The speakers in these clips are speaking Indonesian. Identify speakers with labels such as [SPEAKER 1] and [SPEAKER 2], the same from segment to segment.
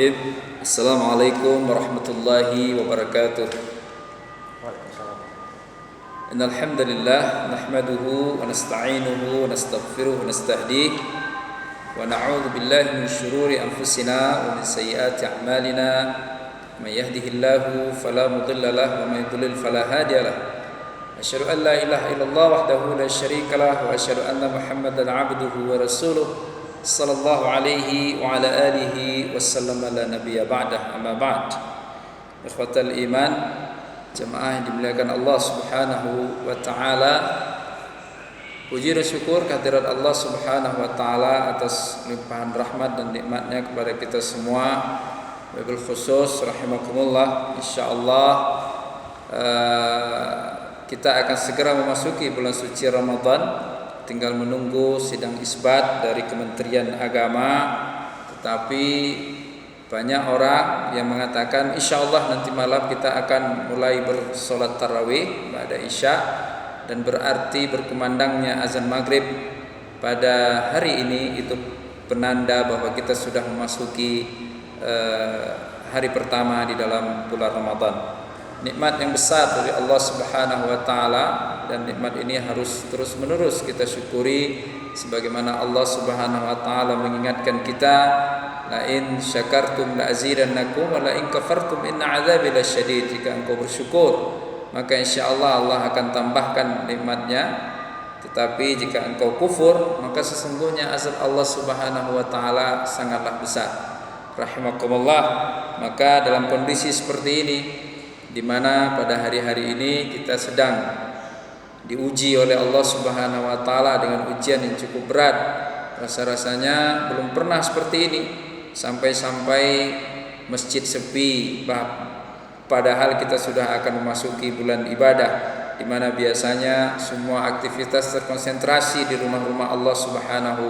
[SPEAKER 1] Assalamualaikum warahmatullahi wabarakatuh. Innal hamdalillah nahmaduhu wa nasta'inuhu wa nastaghfiruhu wa nastahdihi wa na'udzu billahi min shururi anfusina wa min sayyiati a'malina. May yahdihillahu fala mudilla lahu wa may yudlil fala hadiya lahu. Asyhadu an la ilaha illallah wahdahu la syarika lahu wa asyhadu anna Muhammadan 'abduhu wa rasuluh sallallahu alaihi wa ala alihi wasallam la nabiyya ba'dah. Amma ba'd. Ikhwatal iman, jemaah yang dimuliakan Allah Subhanahu wa taala, puji dan syukur kehadirat Allah Subhanahu wa taala atas limpahan rahmat dan nikmatnya kepada kita semua. Wabil khusus rahimakumullah, insyaallah kita akan segera memasuki bulan suci Ramadan. Tinggal menunggu sidang isbat dari Kementerian Agama. Tetapi banyak orang yang mengatakan insyaallah nanti malam kita akan mulai bersolat tarawih pada isya, dan berarti berkumandangnya azan maghrib pada hari ini itu penanda bahwa kita sudah memasuki hari pertama di dalam bulan Ramadan. Nikmat yang besar dari Allah Subhanahu wa taala, dan nikmat ini harus terus menerus kita syukuri, sebagaimana Allah Subhanahu wa taala mengingatkan kita, la in syakartum la azidannakum wa la in kafartum inna adzabi lasyadid. Jika engkau bersyukur, maka insyaallah Allah akan tambahkan nikmatnya. Tetapi jika engkau kufur, maka sesungguhnya azab Allah Subhanahu wa taala sangatlah besar. Rahimakumullah. Maka dalam kondisi seperti ini, di mana pada hari-hari ini kita sedang diuji oleh Allah Subhanahu wa taala dengan ujian yang cukup berat. Rasa-rasanya belum pernah seperti ini, sampai-sampai masjid sepi, padahal kita sudah akan memasuki bulan ibadah, di mana biasanya semua aktivitas terkonsentrasi di rumah-rumah Allah Subhanahu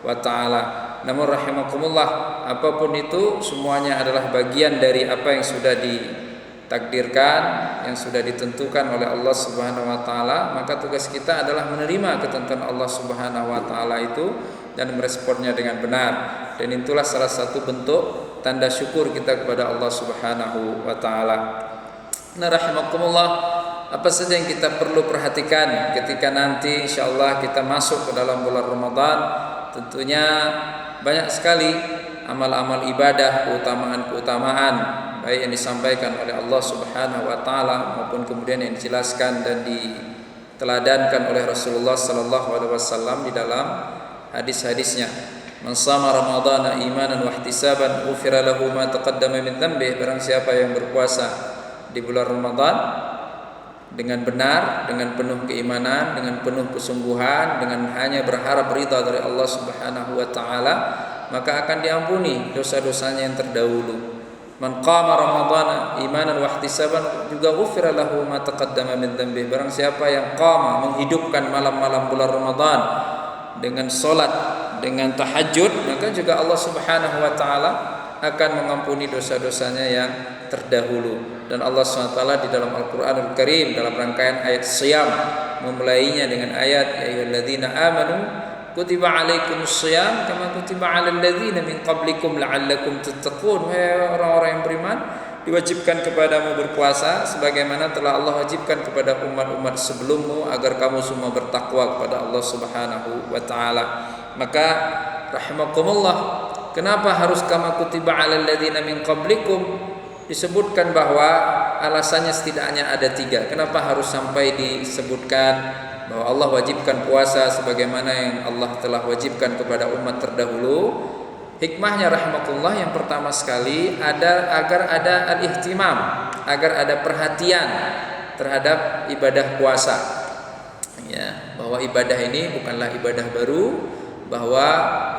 [SPEAKER 1] wa taala. Namun rahimakumullah, apapun itu semuanya adalah bagian dari apa yang sudah ditakdirkan, yang sudah ditentukan oleh Allah Subhanahu wa taala. Maka tugas kita adalah menerima ketentuan Allah Subhanahu wa taala itu dan meresponnya dengan benar. Dan itulah salah satu bentuk tanda syukur kita kepada Allah Subhanahu wa taala. Nah, rahimakumullah, apa saja yang kita perlu perhatikan ketika nanti insyaallah kita masuk ke dalam bulan Ramadan? Tentunya banyak sekali amal-amal ibadah, keutamaan-keutamaan baik yang disampaikan oleh Allah Subhanahu wa taala maupun kemudian yang dijelaskan dan diteladankan oleh Rasulullah sallallahu alaihi wasallam di dalam hadis-hadisnya. Man shama ramadhana imanan wa ihtisaban ghufira lahu ma taqaddama min dhanbihi. Barang siapa yang berpuasa di bulan Ramadan dengan benar, dengan penuh keimanan, dengan penuh kesungguhan, dengan hanya berharap ridha dari Allah Subhanahu wa taala, maka akan diampuni dosa-dosanya yang terdahulu. Man qama ramadhana imanan wa ihtisaban juga ghufira lahu ma taqaddama min dhanbi. Barang siapa yang qama, menghidupkan malam-malam bulan Ramadan dengan salat, dengan tahajud, maka juga Allah Subhanahu wa taala akan mengampuni dosa-dosanya yang terdahulu. Dan Allah SWT di dalam Al-Qur'anul Karim dalam rangkaian ayat Shiyam memulainya dengan ayat ya ayyuhalladzina amanu kutiba alaikumus shiyam kama kutiba alal ladzina min qablikum la'allakum tattaqun. Wahai orang-orang yang beriman, diwajibkan kepadamu berpuasa sebagaimana telah Allah wajibkan kepada umat-umat sebelummu agar kamu semua bertakwa kepada Allah Subhanahu wa taala. Maka rahimakumullah, kenapa harus kama kutiba alal ladzina min qablikum? Disebutkan bahwa alasannya setidaknya ada 3. Kenapa harus sampai disebutkan bahwa Allah wajibkan puasa sebagaimana yang Allah telah wajibkan kepada umat terdahulu? Hikmahnya rahimakumullah, yang pertama sekali agar ada al-ihtimam, agar ada perhatian terhadap ibadah puasa. Ya, bahwa ibadah ini bukanlah ibadah baru, bahwa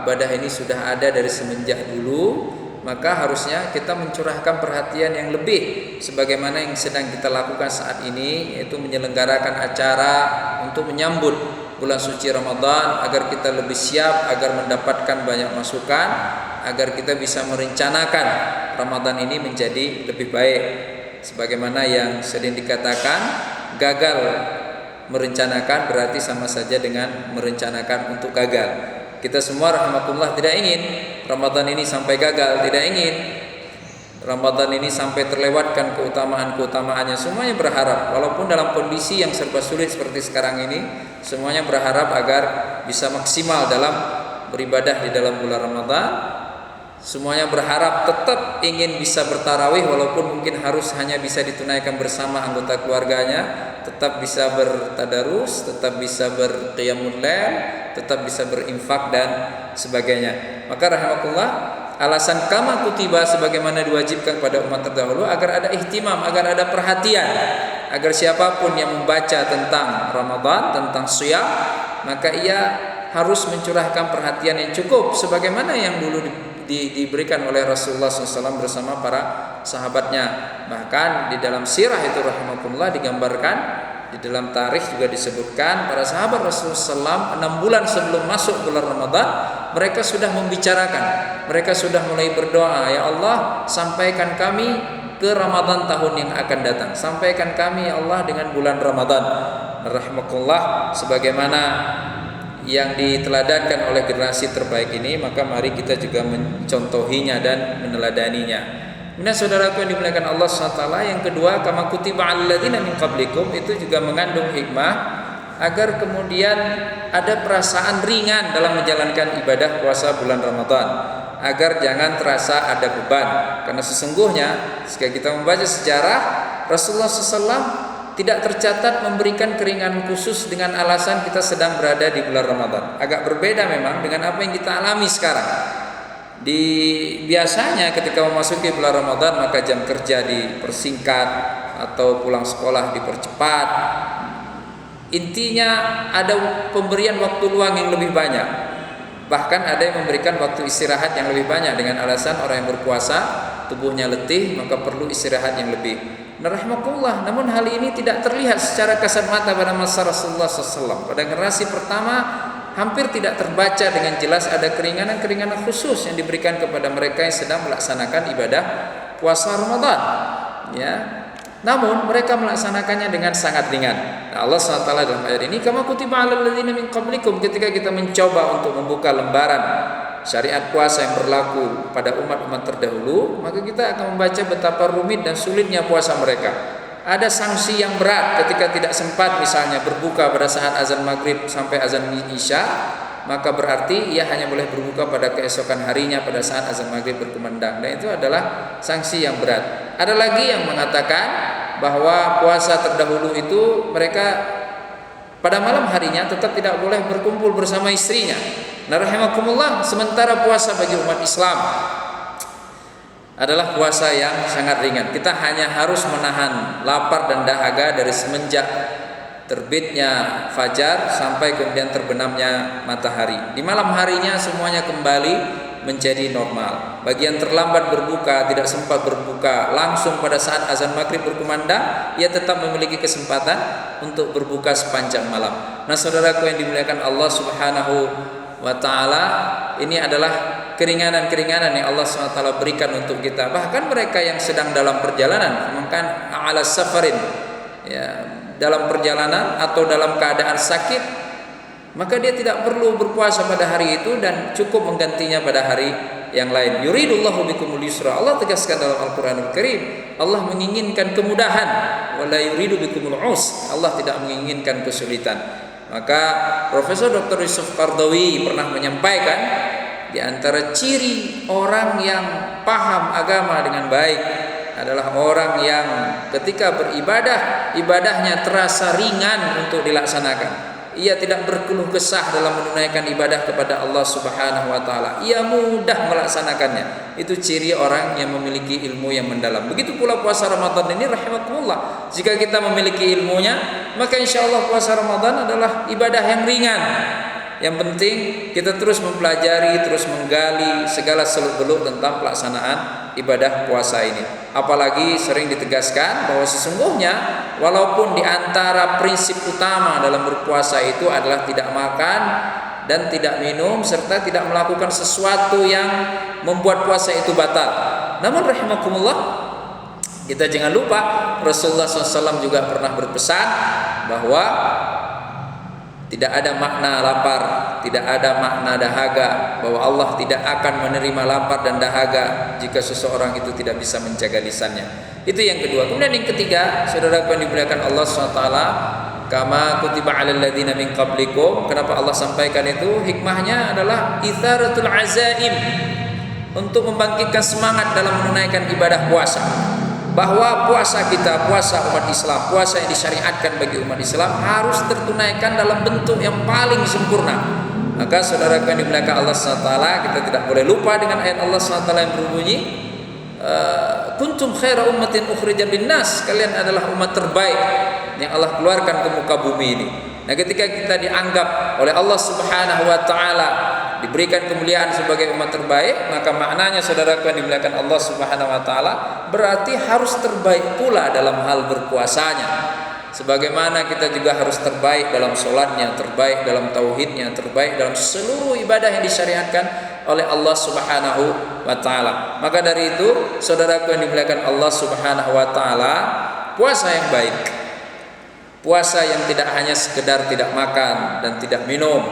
[SPEAKER 1] ibadah ini sudah ada dari semenjak dulu. Maka harusnya kita mencurahkan perhatian yang lebih sebagaimana yang sedang kita lakukan saat ini, yaitu menyelenggarakan acara untuk menyambut bulan suci Ramadan agar kita lebih siap, agar mendapatkan banyak masukan, agar kita bisa merencanakan Ramadan ini menjadi lebih baik. Sebagaimana yang sering dikatakan, gagal merencanakan berarti sama saja dengan merencanakan untuk gagal. kita semua rahimakumullah tidak ingin Ramadan ini sampai gagal, tidak ingin Ramadan ini sampai terlewatkan keutamaan-keutamaannya. Semuanya berharap, walaupun dalam kondisi yang serba sulit seperti sekarang ini, semuanya berharap agar bisa maksimal dalam beribadah di dalam bulan Ramadan. Semuanya berharap tetap ingin bisa bertarawih, walaupun mungkin harus hanya bisa ditunaikan bersama anggota keluarganya, tetap bisa bertadarus, tetap bisa berqiyamul lail, tetap bisa berinfak dan sebagainya. Maka rahimakumullah, alasan kama kutiba sebagaimana diwajibkan kepada umat terdahulu agar ada ihtimam, agar ada perhatian, agar siapapun yang membaca tentang Ramadan, tentang shiyam, maka ia harus mencurahkan perhatian yang cukup sebagaimana yang dulu diberikan oleh Rasulullah SAW bersama para sahabatnya. Bahkan di dalam sirah itu rahimakumullah digambarkan, di dalam tarikh juga disebutkan para sahabat Rasulullah SAW 6 bulan sebelum masuk bulan Ramadan mereka sudah membicarakan, mereka sudah mulai berdoa, ya Allah sampaikan kami ke Ramadan tahun yang akan datang, sampaikan kami ya Allah dengan bulan Ramadan. Rahimakumullah, sebagaimana yang diteladankan oleh generasi terbaik ini, maka mari kita juga mencontohinya dan meneladaninya. Kemudian saudaraku yang dimuliakan Allah SWT, yang kedua, kama kutiba 'alal ladzina min qablikum, itu juga mengandung hikmah agar kemudian ada perasaan ringan dalam menjalankan ibadah puasa bulan Ramadan, agar jangan terasa ada beban. Karena sesungguhnya jika kita membaca sejarah, Rasulullah SAW tidak tercatat memberikan keringanan khusus dengan alasan kita sedang berada di bulan Ramadan. Agak berbeda memang dengan apa yang kita alami sekarang. Biasanya ketika memasuki bulan Ramadan maka jam kerja dipersingkat atau pulang sekolah dipercepat. Intinya ada pemberian waktu luang yang lebih banyak. Bahkan ada yang memberikan waktu istirahat yang lebih banyak dengan alasan orang yang berpuasa tubuhnya letih maka perlu istirahat yang lebih. Rahimakumullah, namun hal ini tidak terlihat secara kasat mata pada masa Rasulullah SAW. Pada generasi pertama hampir tidak terbaca dengan jelas ada keringanan-keringanan khusus yang diberikan kepada mereka yang sedang melaksanakan ibadah puasa Ramadan. Ya, namun mereka melaksanakannya dengan sangat ringan. Nah, Allah SWT dalam ayat ini, kama kutiba 'alal ladzina min qablikum, ketika kita mencoba untuk membuka lembaran syariat puasa yang berlaku pada umat-umat terdahulu, maka kita akan membaca betapa rumit dan sulitnya puasa mereka. Ada sanksi yang berat ketika tidak sempat misalnya berbuka pada saat azan maghrib sampai azan isya, maka berarti ia hanya boleh berbuka pada keesokan harinya pada saat azan maghrib berkumandang, dan itu adalah sanksi yang berat. Ada lagi yang mengatakan bahwa puasa terdahulu itu mereka pada malam harinya tetap tidak boleh berkumpul bersama istrinya. Nah rahimakumullah, sementara puasa bagi umat Islam adalah puasa yang sangat ringan. Kita hanya harus menahan lapar dan dahaga dari semenjak terbitnya fajar sampai kemudian terbenamnya matahari. Di malam harinya semuanya kembali menjadi normal. Bagi yang terlambat berbuka, tidak sempat berbuka langsung pada saat azan maghrib berkumandang, ia tetap memiliki kesempatan untuk berbuka sepanjang malam. Nah saudaraku yang dimuliakan Allah Subhanahu wa ta'ala, ini adalah keringanan-keringanan yang Allah SWT berikan untuk kita. Bahkan mereka yang sedang dalam perjalanan, maka ala safarin, ya, dalam perjalanan atau dalam keadaan sakit, maka dia tidak perlu berpuasa pada hari itu dan cukup menggantinya pada hari yang lain. Yuridullahu bikumul yusra, Allah tegaskan dalam Al-Quranul Karim, Allah menginginkan kemudahan, wala yuridu bikumul us, Allah tidak menginginkan kesulitan. Maka Profesor Dr. Yusuf Qardawi pernah menyampaikan, di antara ciri orang yang paham agama dengan baik adalah orang yang ketika beribadah, ibadahnya terasa ringan untuk dilaksanakan. Ia tidak berkeluh kesah dalam menunaikan ibadah kepada Allah Subhanahu wa ta'ala. Ia mudah melaksanakannya. Itu ciri orang yang memiliki ilmu yang mendalam. Begitu pula puasa Ramadan ini rahimakumullah. Jika kita memiliki ilmunya, maka insya Allah puasa Ramadan adalah ibadah yang ringan. Yang penting kita terus mempelajari, terus menggali segala seluk-beluk tentang pelaksanaan ibadah puasa ini. Apalagi sering ditegaskan bahwa sesungguhnya walaupun di antara prinsip utama dalam berpuasa itu adalah tidak makan dan tidak minum serta tidak melakukan sesuatu yang membuat puasa itu batal. Namun rahimakumullah, kita jangan lupa Rasulullah SAW juga pernah berpesan bahwa Tidak ada makna lapar, tidak ada makna dahaga, bahwa Allah tidak akan menerima lapar dan dahaga jika seseorang itu tidak bisa menjaga lisannya. Itu yang kedua. Kemudian yang ketiga, saudara yang dimuliakan Allah SWT, kama kutiba 'alal ladzina min qablikum. Kenapa Allah sampaikan itu? Hikmahnya adalah itsaratul azaim, untuk membangkitkan semangat dalam menunaikan ibadah puasa. Bahwa puasa kita, puasa umat Islam, puasa yang disyariatkan bagi umat Islam harus tertunaikan dalam bentuk yang paling sempurna. Maka saudara yang dimuliakan Allah SWT, kita tidak boleh lupa dengan ayat Allah SWT yang berbunyi, kuntum khaira ummatin ukhrijat linnas, kalian adalah umat terbaik yang Allah keluarkan ke muka bumi ini. Nah, ketika kita dianggap oleh Allah Subhanahu wa taala diberikan kemuliaan sebagai umat terbaik, maka maknanya saudaraku yang dimuliakan Allah Subhanahu wa taala berarti harus terbaik pula dalam hal berpuasanya. Sebagaimana kita juga harus terbaik dalam sholatnya, terbaik dalam tauhidnya, terbaik dalam seluruh ibadah yang disyariatkan oleh Allah Subhanahu wa taala. Maka dari itu, saudaraku yang dimuliakan Allah Subhanahu wa taala, puasa yang baik, puasa yang tidak hanya sekedar tidak makan dan tidak minum,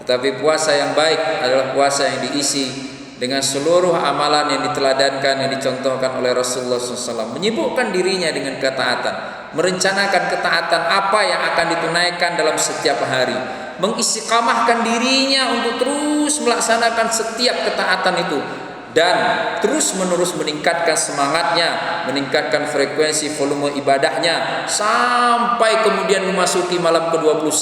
[SPEAKER 1] tetapi puasa yang baik adalah puasa yang diisi dengan seluruh amalan yang diteladankan, yang dicontohkan oleh Rasulullah SAW. Menyibukkan dirinya dengan ketaatan, merencanakan ketaatan apa yang akan ditunaikan dalam setiap hari, mengistiqamahkan dirinya untuk terus melaksanakan setiap ketaatan itu, dan terus menerus meningkatkan semangatnya, meningkatkan frekuensi volume ibadahnya sampai kemudian memasuki malam ke-21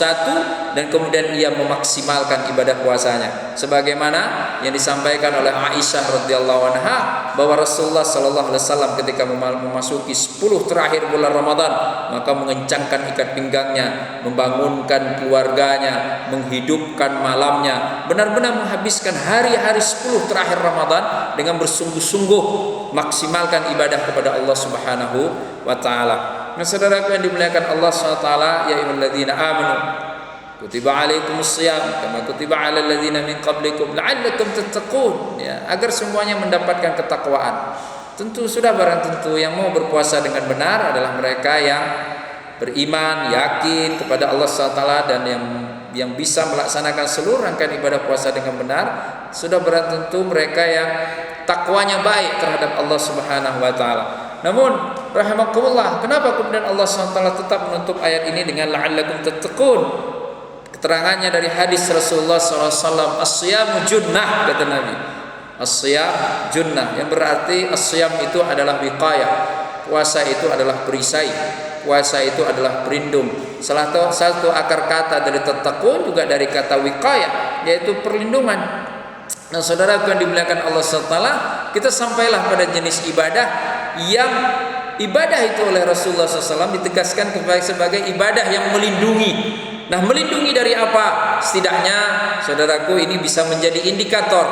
[SPEAKER 1] dan kemudian ia memaksimalkan ibadah puasanya sebagaimana yang disampaikan oleh Aisyah radhiyallahu anha bahwa Rasulullah sallallahu alaihi wasallam ketika memasuki 10 terakhir bulan Ramadan maka mengencangkan ikat pinggangnya, membangunkan keluarganya, menghidupkan malamnya, benar-benar menghabiskan hari-hari 10 terakhir Ramadan dengan bersungguh-sungguh maksimalkan ibadah kepada Allah Subhanahu wa taala. Nah, saudaraku yang dimuliakan Allah Subhanahu wa taala, ya ayyuhalladzina amanu kutiba alaikumus shiyam kama kutiba alal ladzina min qablikum la'allakum tattaqun, ya, agar semuanya mendapatkan ketakwaan. Tentu sudah barang tentu yang mau berpuasa dengan benar adalah mereka yang beriman, yakin kepada Allah Subhanahu wa taala, dan yang bisa melaksanakan seluruh rangkaian ibadah puasa dengan benar. Sudah berat tentu mereka yang takwanya baik terhadap Allah Subhanahu wa taala. Namun rahimakumullah, kenapa kemudian Allah Subhanahu wa taala tetap menutup ayat ini dengan la'allakum tattaqun? Keterangannya dari hadis Rasulullah SAW, as-siyamu junnah, kata Nabi. As-siyam junnah, yang berarti as-siyam itu adalah wiqayah. Puasa itu adalah perisai, puasa itu adalah pelindung. Salah satu akar kata dari tattaqun juga dari kata wiqayah, yaitu perlindungan. Nah, saudara yang dimuliakan Allah SWT, kita sampailah pada jenis ibadah yang ibadah itu oleh Rasulullah SAW ditegaskan sebagai ibadah yang melindungi. Nah, melindungi dari apa? Setidaknya saudaraku ini bisa menjadi indikator,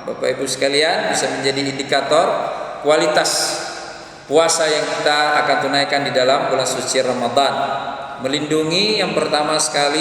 [SPEAKER 1] Bapak Ibu sekalian, bisa menjadi indikator kualitas puasa yang kita akan tunaikan di dalam bulan suci Ramadan. Melindungi yang pertama sekali